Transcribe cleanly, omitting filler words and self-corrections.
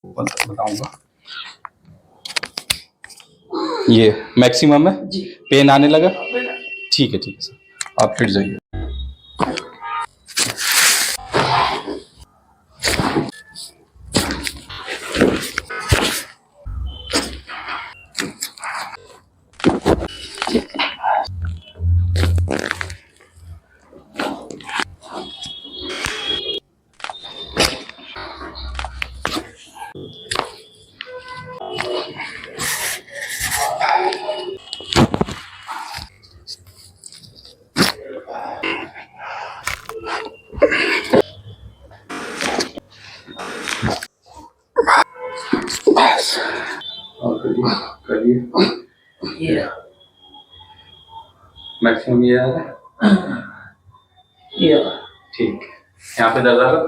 बताऊंगा। ये मैक्सिमम है जी। पेन आने लगा? ठीक है सर, आप फिर जाइए। और करिए। ये मैक्सिमम ये है। ठीक, यहाँ पे दर्द आ रहा था।